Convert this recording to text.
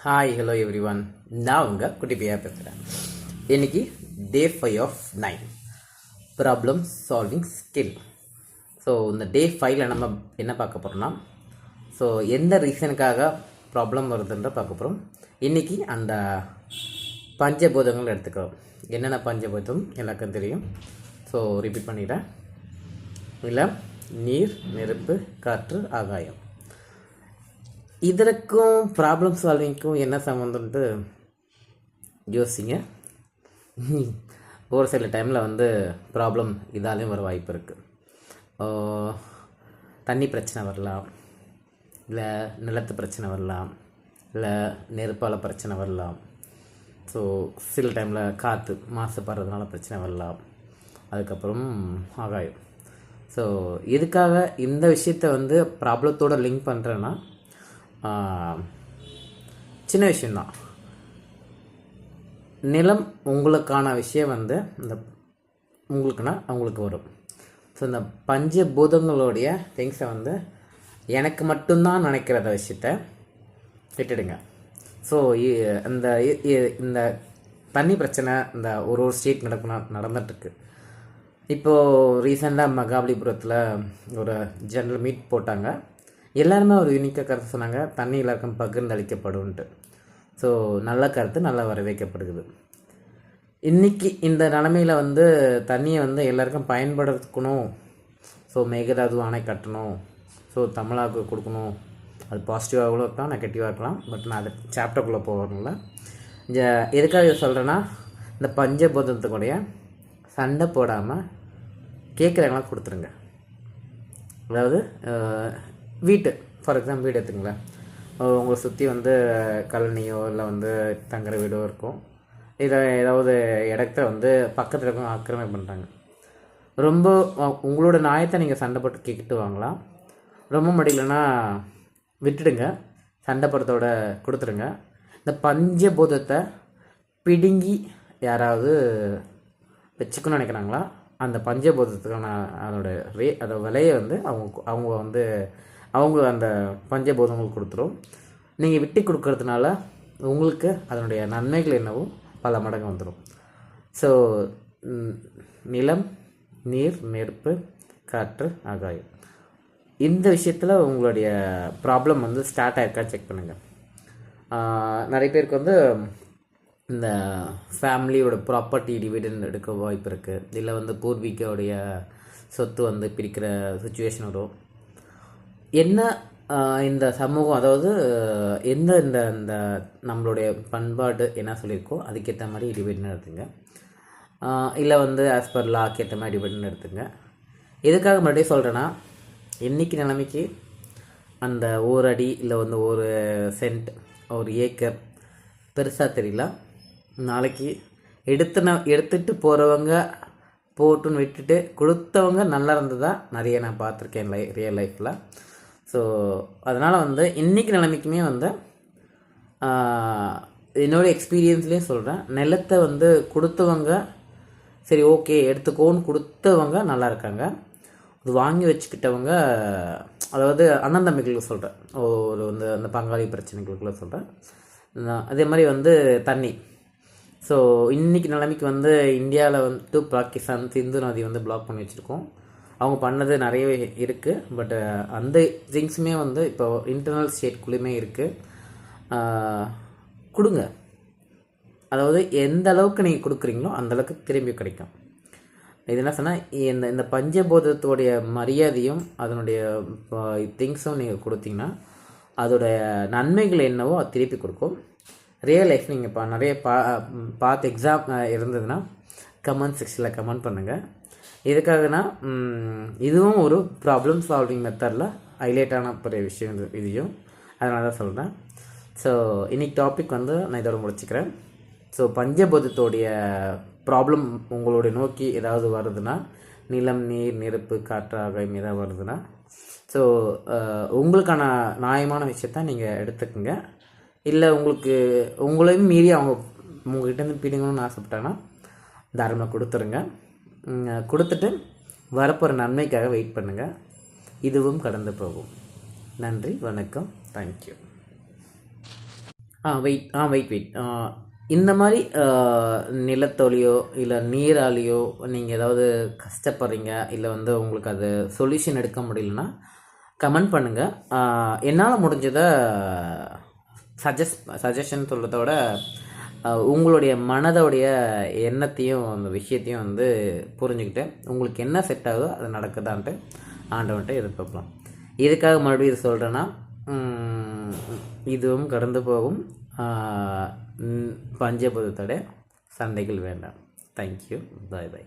Hi hello every one. நான் உங்கள் குட்டி பையா பேசுகிறேன். இன்றைக்கி day 5 of 9 problem solving skill. So இந்த டே 5ல் நம்ம என்ன பார்க்க போகிறோம்னா, ஸோ எந்த ரீசனுக்காக ப்ராப்ளம் வருதுன்ற பார்க்க போகிறோம். இன்றைக்கி அந்த பஞ்சபூதங்கள் எடுத்துக்கிறோம். என்னென்ன பஞ்சபூதம் எல்லாருக்கும் தெரியும். ஸோ ரிப்பீட் பண்ணிடுறேன். நிலம், நீர், நெருப்பு, காற்று, ஆகாயம். இதற்கும் ப்ராப்ளம் சால்விங்க்கும் என்ன சம்மந்தம்ன்ட்டு யோசிங்க. ஒரு சில டைமில் ப்ராப்ளம் இதாலேயும் வர வாய்ப்பு இருக்குது. தண்ணி பிரச்சனை வரலாம், இல்லை நிலத்து பிரச்சனை வரலாம், இல்லை நெருப்பால் பிரச்சனை வரலாம். ஸோ சில டைமில் காற்று மாசுபடுறதுனால பிரச்சனை வரலாம். அதுக்கப்புறம் ஆகாயம். ஸோ இதுக்காக இந்த விஷயத்தை ப்ராப்ளத்தோடு லிங்க் பண்ணுறேன்னா, சின்ன விஷயந்தான். நிலம் உங்களுக்கான விஷயம் இந்த உங்களுக்குன்னா அவங்களுக்கு வரும். ஸோ இந்த பஞ்சபூதங்களுடைய திங்ஸை எனக்கு மட்டும்தான் நினைக்கிறத விஷயத்த விட்டுடுங்க. ஸோ இந்த தண்ணி பிரச்சனை இந்த ஒரு ஸ்டேட் நடந்துட்டுருக்கு. இப்போது ரீசெண்டாக மகாபலிபுரத்தில் ஒரு ஜெனரல் மீட் போட்டாங்க. எல்லாருமே ஒரு யூனிக்காக கருத்து சொன்னாங்க, தண்ணி எல்லாருக்கும் பகிர்ந்து அளிக்கப்படும்ன்ட்டு. ஸோ நல்ல கருத்து நல்லா வரவேற்கப்படுகிறது. இன்றைக்கி இந்த நிலமையில் தண்ணியை எல்லாருக்கும் பயன்படுத்தணும். ஸோ மேகதாது அணை கட்டணும், ஸோ தமிழாவுக்கு கொடுக்கணும். அது பாசிட்டிவாக கூட இருக்கலாம், நெகட்டிவாக இருக்கலாம். பட் நான் அது சாப்டருக்குள்ளே போகணும்ல. எதுக்காக இதை சொல்கிறேன்னா, இந்த பஞ்சபூதத்துக்குடைய சண்டை போடாமல் கேட்குறவங்களாம் கொடுத்துருங்க. அதாவது வீட்டு ஃபார் எக்ஸாம்பிள் வீடு எடுத்துங்களேன். உங்களை சுற்றி கழனியோ இல்லை தங்குற வீடோ இருக்கும். இதை ஏதாவது இடத்த பக்கத்தில் இருக்கும் ஆக்கிரமிப்பு பண்ணுறாங்க. ரொம்ப உங்களோட நியாயத்தை நீங்கள் சண்டை போட்டு கேட்டுட்டு வாங்கலாம். ரொம்ப முடியலன்னா விட்டுடுங்க, சண்டை போடுறதோட கொடுத்துருங்க. இந்த பஞ்சபூதத்தை பிடுங்கி யாராவது வச்சுக்கணும்னு நினைக்கிறாங்களா, அந்த பஞ்சபூதத்துக்கான அதோட விலையை அவங்க அந்த பஞ்சபூதங்களுக்கு கொடுத்துரும். நீங்கள் விட்டு கொடுக்கறதுனால உங்களுக்கு அதனுடைய நன்மைகள் என்னவோ பல மடங்கு வந்துடும். ஸோ நிலம், நீர், நெருப்பு, காற்று, ஆகாயம், இந்த விஷயத்தில் உங்களுடைய ப்ராப்ளம் ஸ்டார்ட் ஆகிருக்கா செக் பண்ணுங்கள். நிறைய பேருக்கு இந்த ஃபேமிலியோட ப்ராப்பர்ட்டி டிவிடெண்ட் எடுக்க வாய்ப்பு இருக்குது. இல்லை பூர்வீகோடைய சொத்து பிரிக்கிற சுச்சுவேஷன் வரும். என்ன இந்த சமூகம், அதாவது எந்த இந்த இந்த நம்மளுடைய பண்பாடு என்ன சொல்லியிருக்கோ அதுக்கேற்ற மாதிரி டிவிடெண்ட் எடுத்துங்க. இல்லை ஆஸ் பர் லாக்கு ஏற்ற மாதிரி டிவிடெண்ட் எடுத்துங்க. எதுக்காக மறுபடியும் சொல்கிறேன்னா, இன்றைக்கி நிலைமைக்கு அந்த ஒரு அடி இல்லை ஒரு சென்ட், ஒரு ஏக்கர் பெருசாக தெரியல. நாளைக்கு எடுத்துகிட்டு போகிறவங்க போட்டுன்னு விட்டுட்டு கொடுத்தவங்க நல்லா இருந்ததா நிறைய நான் பார்த்துருக்கேன் ரியல் லைஃப்பில். ஸோ அதனால் இன்றைக்கி நிலைமைக்குமே என்னோடய எக்ஸ்பீரியன்ஸ்லேயும் சொல்கிறேன், நிலத்தை கொடுத்தவங்க சரி ஓகே எடுத்துக்கோன்னு கொடுத்தவங்க நல்லா இருக்காங்க. அது வாங்கி வச்சுக்கிட்டவங்க, அதாவது அண்ணன் தம்பிகளுக்கு சொல்கிறேன், ஒரு அந்த பங்காளி பிரச்சனைகளுக்குள்ள சொல்கிறேன். அதே மாதிரி தண்ணி. ஸோ இன்றைக்கி நிலைமைக்கு இந்தியாவில் பாகிஸ்தான் சிந்து நதி பிளாக் பண்ணி வச்சுருக்கோம். அவங்க பண்ணது நிறையவே இருக்குது. பட் அந்த திங்ஸுமே இப்போ இன்டர்னல் ஸ்டேட்குள்ளேயுமே இருக்குது. கொடுங்க. அதாவது எந்த அளவுக்கு நீங்கள் கொடுக்குறீங்களோ அந்தளவுக்கு திரும்பி கிடைக்கும். இது என்ன சொன்னால், இந்த பஞ்சபூதத்தோடைய மரியாதையும் அதனுடைய திங்ஸும் நீங்கள் கொடுத்தீங்கன்னா அதோடைய நன்மைகள் என்னவோ அது திருப்பி கொடுக்கும். ரியல் லைஃப் நீங்கள் நிறைய பார்த்து எக்ஸாம் இருந்ததுன்னா கமெண்ட் செக்ஷனில் கமெண்ட் பண்ணுங்கள். எதுக்காகனா, இதுவும் ஒரு ப்ராப்ளம் சால்விங் மெத்தடில் ஹைலைட்டான ஒரு விஷயம் இதையும், அதனால தான் சொல்கிறேன். ஸோ இன்றைக்கி டாபிக் நான் இதோட முடிச்சுக்கிறேன். ஸோ பஞ்சபூதத்தோடைய ப்ராப்ளம் உங்களுடைய நோக்கி ஏதாவது வருதுன்னா, நிலம், நீர், நெருப்பு, காற்று, ஆகாயம் ஏதாவது வருதுன்னா, ஸோ உங்களுக்கான நியாயமான விஷயத்த நீங்கள் எடுத்துக்கோங்க. இல்லை உங்களையும் மீறி அவங்க உங்கள்கிட்ட பிடிங்கணும்னு ஆசைப்பட்டாங்கன்னா தாராளமாக கொடுத்துருங்க. கொடுத்துட்டு வரப்போகிற நன்மைக்காக வெயிட் பண்ணுங்கள். இதுவும் கடந்து போகும். நன்றி, வணக்கம், தேங்க்யூ. வெயிட். இந்த மாதிரி நிலத்தொலியோ இல்லை நீராலேயோ நீங்கள் ஏதாவது கஷ்டப்படுறீங்க, இல்லை வந்து உங்களுக்கு அது சொல்யூஷன் எடுக்க முடியலன்னா கமெண்ட் பண்ணுங்கள். என்னால் முடிஞ்சதை சஜஷன் சொல்கிறத விட உங்களுடைய மனதோடைய எண்ணத்தையும் அந்த விஷயத்தையும் வந்து புரிஞ்சுக்கிட்டு உங்களுக்கு என்ன செட் ஆகுதோ அது நடக்குதான்ட்டு ஆண்டவன்ட்டு எதிர்பார்க்கலாம். இதுக்காக மறுபடியும் இது சொல்கிறேன்னா, இதுவும் கடந்து போகும், பஞ்சபூதத்தோட சண்டைகள் வேண்டாம். தேங்க்யூ. பாய்.